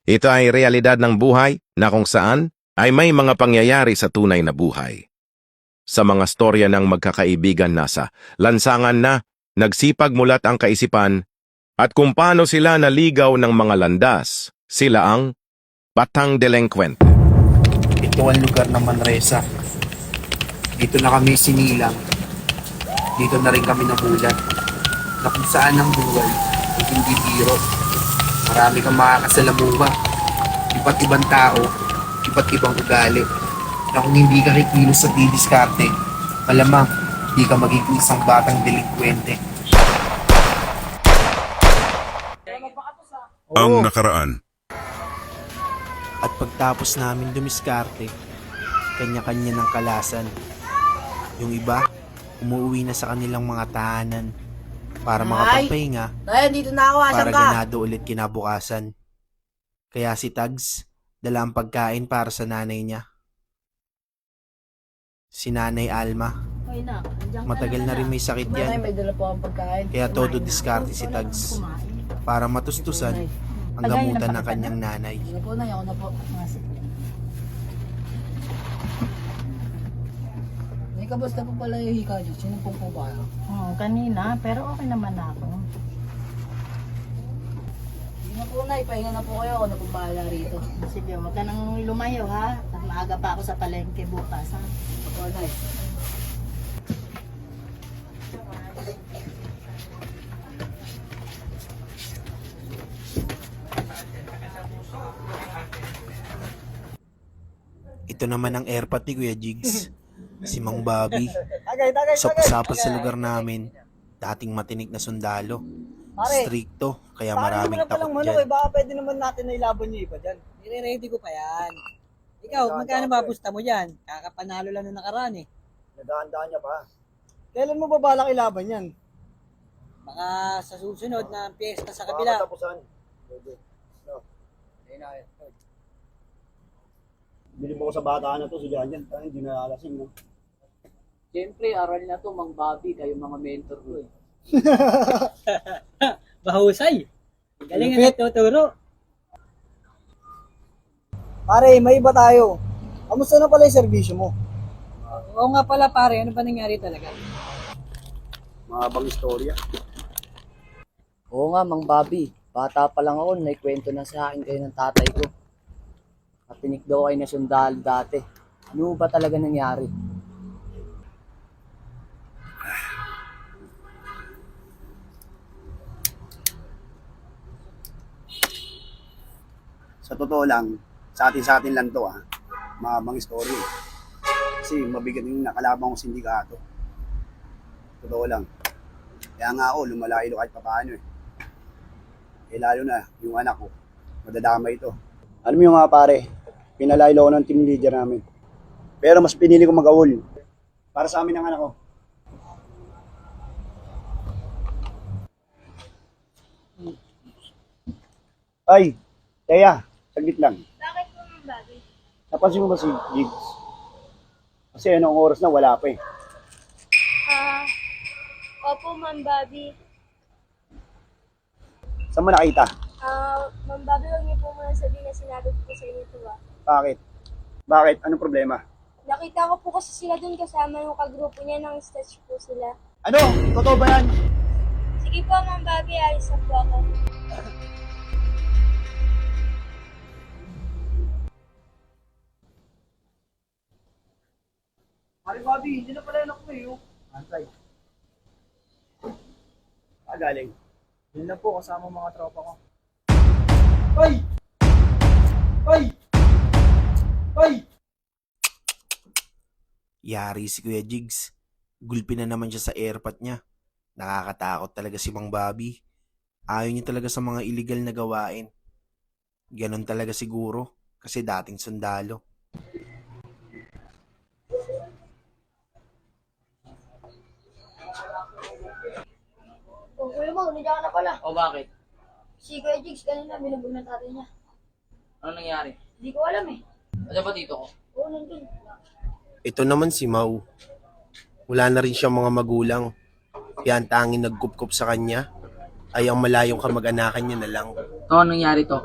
Ito ay realidad ng buhay na kung saan ay may mga pangyayari sa tunay na buhay. Sa mga storya ng magkakaibigan nasa lansangan na nagsipag mulat ang kaisipan at kung paano sila naligaw ng mga landas, sila ang batang delinquent. Ito ang lugar ng Manresa. Dito na kami sinilang. Dito na rin kami namulat. Na kung saan ang buhay ay hindi biro. Marami kang makakasalamuha. Iba't ibang tao, iba't ibang ugali. Na kung hindi ka kikilos sa didiskarte, malamang hindi ka magiging isang batang delinkwente. Ang nakaraan. At pagtapos namin dumiskarte, kanya-kanya ng kalasan. Yung iba, umuwi na sa kanilang mga tahanan para makapagpahinga, Nay, dito na ako. para Asan ka? ganado ulit kinabukasan. Kaya si Tags, dala ang pagkain para sa nanay niya. Si Nanay Alma, Okay na. Andiyan ka matagal na rin may sakit Nay, yan, may dala po akong pagkain. kaya todo Kumain na. diskarte si Tags Kumain. para matustusan ang gamutan ng kanyang nanay. Ako na po, Nay. Ako na po. May kamusta po pala yung hika niyo? Sino po ba? Kanina, pero okay naman ako. Hindi na po, Nay. Pahinga na po kayo. Ako na po bahala rito. Sige, huwag ka nang lumayo ha. At maaga pa ako sa palengke bukas ha. Ako, Nay. Ito naman ang airpot ni Kuya Jigs, si Mang Bobby. Usap-usapan sa lugar namin, dating matinik na sundalo. Stricto, kaya maraming takot dyan. Baka pwede naman natin na ilaban yung iba dyan. I-ready ko pa yan. Ikaw, magkano ba pusta mo dyan? Kakapanalo lang na nakaraan eh. Naghahandaan niya pa. Kailan mo ba balak ilaban yan? Baka sa susunod na piyesta sa kabila. Katapusan. Pwede. No. Bili mo ko sa bata na to, si Janjan. Parang hindi na alasing, no? Siyempre, aral na to, Mang Bobby. Kayo mga mentor ko eh. Bahusay. Galing nga tuturo. Pare, may iba tayo. Kamusta na pala yung serbisyo mo? Oo nga pala pare, ano ba nangyari talaga? Mahabang istorya. Oo nga, Mang Bobby. Bata pa lang ako, naikwento na sa akin kayo ng tatay ko. Katinik daw kayo na sundalo dati. Ano ba talaga nangyari? Sa totoo lang, sa atin lang to, mahabang istorya. Kasi mabigat yung nakalabang kong sindikato. Totoo lang. Kaya nga ako, lumalayo kahit papaano eh. Eh lalo na, yung anak ko, madadamay ito. Alam mo yung mga pare, pinalaylo ko ng team leader namin. Pero mas pinili ko mag-awol. Para sa amin ang anak ko. Ay, Teya, saglit lang. Bakit po, Ma'am Bobby? Napansin mo ba si Jigs? Kasi anong oras na wala pa eh. Opo, Ma'am Bobby. Saan mo nakita? Ma'am Bobby, huwag niyo po muna sabihin na sinabi ko po sa inyo ito Bakit? Bakit? Anong problema? Nakita ko po kasi sila dun kasama yung kagrupo niya ng stage po sila. Ano? Totoo ba yan? Sige po, Ma'am Bobby, alis na po ako. Pare Bobby, hindi na pala anak ko eh. Antay. Galing. Yun na po, kasama mga tropa ko. Ay! Ay! Ay! Yari si Kuya Jigs, gulpi na naman siya sa airpot niya. Nakakatakot talaga si Mang Bobby. Ayaw niya talaga sa mga illegal na gawain. Ganon talaga siguro, kasi dating sundalo. Oh, Kuya Mo, nandiyan ka na pala. O bakit? Si Kuya Jigs, kanina binubog na tatay niya. Ano nangyari? Hindi ko alam eh. Ano ba dito ko? Oo, nandun. Ito naman si Mau. Wala na rin siyang mga magulang. Kaya ang tanging nagkupkup sa kanya ay ang malayong kamag-anakan niya na lang. Ano nangyari to?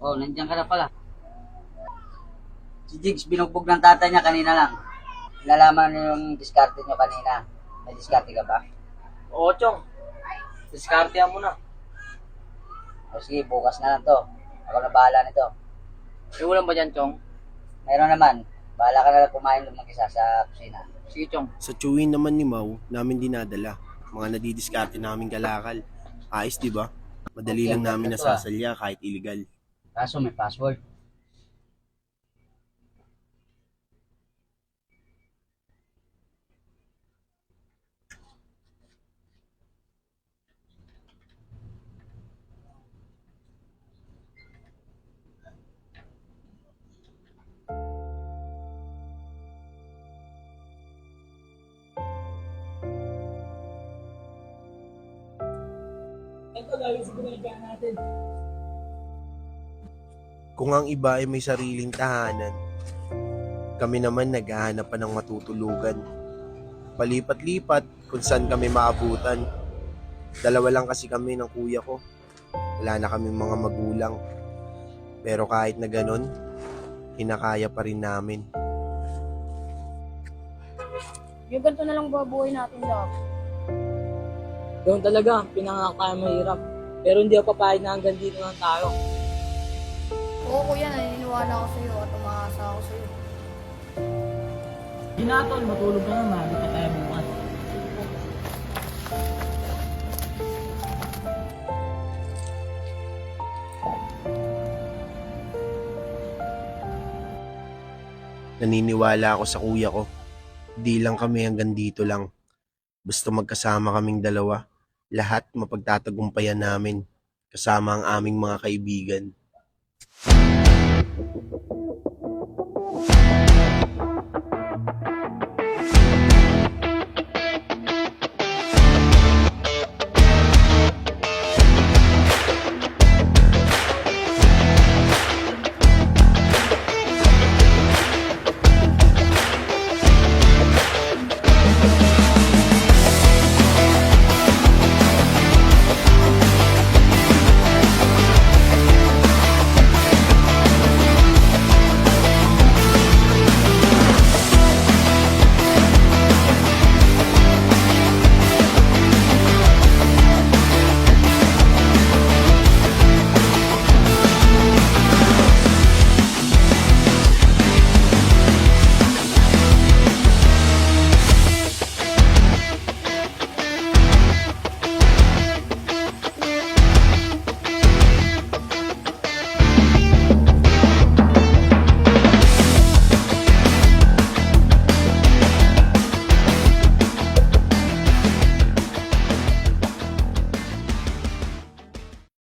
Oh, nandiyan ka na pala. Si Jigs, binugbog ng tatay niya kanina lang. Nalaman niyo yung diskarte niyo kanina. May diskarte ka ba? Oo, Chong. Diskartehan mo na. O sige, bukas na lang to. Ako na bahala nito. May ulam ba dyan, Chong? Meron naman. Bahala ka na lang kumain ng mag-isa sa kusina. Sige, Chong. Sa chewin naman ni Mau, namin dinadala. Mga nadidiskarte namin kalakal. Ayos, di ba? Madali lang namin nasasalya kahit illegal. Kaso may password. Kung ang iba ay may sariling tahanan, kami naman naghahanap pa ng matutulugan. Palipat-lipat kung saan kami maabutan. Dalawa lang kasi kami ng kuya ko. Wala na kaming mga magulang. Pero kahit na ganun, kinakaya pa rin namin. Yung ganito na lang babuhay natin lahat. Doon talaga, pinanganak tayo mahirap. Pero hindi ako papayag na hanggang dito lang tayo. Oo kuya, naniniwala ako sa'yo at umaasa ako sa'yo. Ginatol, matulog ka na, mahali pa tayo bukas. Naniniwala ako sa kuya ko. Di lang kami hanggang dito lang. Basta magkasama kaming dalawa, lahat mapagtatagumpayan namin. Kasama ang aming mga kaibigan.